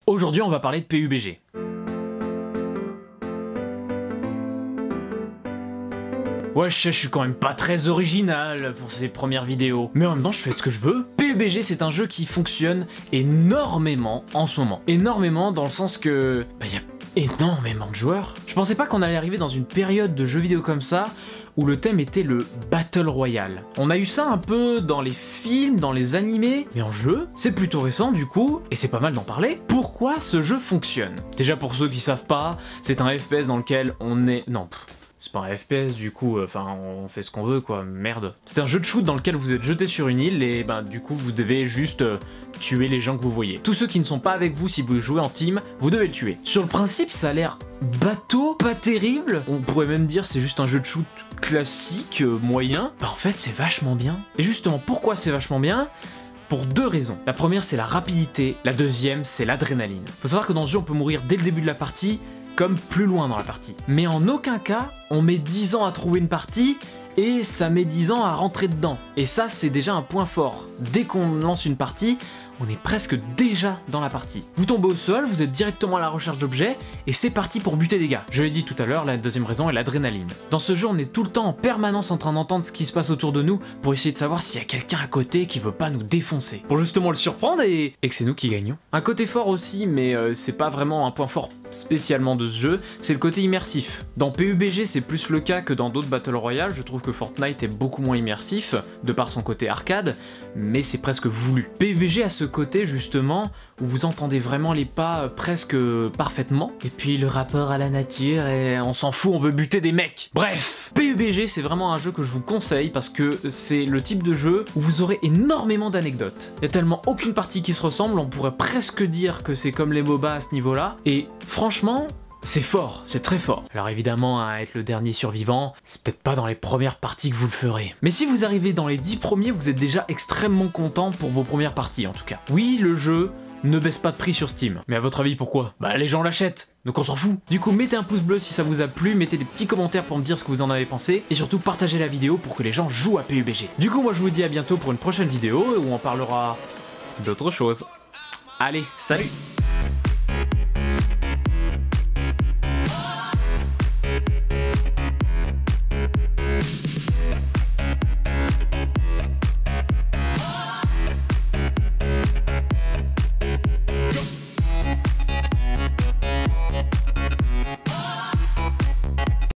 Aujourd'hui, on va parler de PUBG. Ouais, je sais, je suis quand même pas très original pour ces premières vidéos. Mais en même temps, je fais ce que je veux. PUBG, c'est un jeu qui fonctionne énormément en ce moment. Énormément dans le sens que... y a énormément de joueurs. Je pensais pas qu'on allait arriver dans une période de jeux vidéo comme ça, où le thème était le Battle Royale. On a eu ça un peu dans les films, dans les animés, mais en jeu, c'est plutôt récent du coup, et c'est pas mal d'en parler. Pourquoi ce jeu fonctionne? Déjà pour ceux qui savent pas, c'est un FPS dans lequel on est... Non, c'est pas un FPS du coup, enfin on fait ce qu'on veut quoi, merde. C'est un jeu de shoot dans lequel vous êtes jeté sur une île et du coup vous devez juste tuer les gens que vous voyez. Tous ceux qui ne sont pas avec vous, si vous jouez en team, vous devez le tuer. Sur le principe ça a l'air bateau, pas terrible. On pourrait même dire c'est juste un jeu de shoot classique, moyen. En fait c'est vachement bien. Et justement pourquoi c'est vachement bien? Pour deux raisons. La première c'est la rapidité, la deuxième c'est l'adrénaline. Faut savoir que dans ce jeu on peut mourir dès le début de la partie, comme plus loin dans la partie. Mais en aucun cas, on met 10 ans à trouver une partie et ça met 10 ans à rentrer dedans. Et ça, c'est déjà un point fort. Dès qu'on lance une partie, on est presque déjà dans la partie. Vous tombez au sol, vous êtes directement à la recherche d'objets, et c'est parti pour buter des gars. Je l'ai dit tout à l'heure, la deuxième raison est l'adrénaline. Dans ce jeu, on est tout le temps en permanence en train d'entendre ce qui se passe autour de nous, pour essayer de savoir s'il y a quelqu'un à côté qui veut pas nous défoncer. Pour justement le surprendre et que c'est nous qui gagnons. Un côté fort aussi, mais c'est pas vraiment un point fort spécialement de ce jeu, c'est le côté immersif. Dans PUBG, c'est plus le cas que dans d'autres Battle Royale, je trouve que Fortnite est beaucoup moins immersif, de par son côté arcade, mais c'est presque voulu. PUBG a ce côté justement où vous entendez vraiment les pas presque parfaitement, et puis le rapport à la nature, et on s'en fout, on veut buter des mecs. Bref, PUBG c'est vraiment un jeu que je vous conseille parce que c'est le type de jeu où vous aurez énormément d'anecdotes. Il y a tellement aucune partie qui se ressemble, on pourrait presque dire que c'est comme les MOBA à ce niveau-là, et franchement, c'est fort, c'est très fort. Alors évidemment, être le dernier survivant, c'est peut-être pas dans les premières parties que vous le ferez. Mais si vous arrivez dans les 10 premiers, vous êtes déjà extrêmement content pour vos premières parties en tout cas. Oui, le jeu ne baisse pas de prix sur Steam. Mais à votre avis, pourquoi? Les gens l'achètent, donc on s'en fout. Du coup, mettez un pouce bleu si ça vous a plu, mettez des petits commentaires pour me dire ce que vous en avez pensé, et surtout partagez la vidéo pour que les gens jouent à PUBG. Du coup, moi je vous dis à bientôt pour une prochaine vidéo où on parlera d'autre chose. Allez, salut!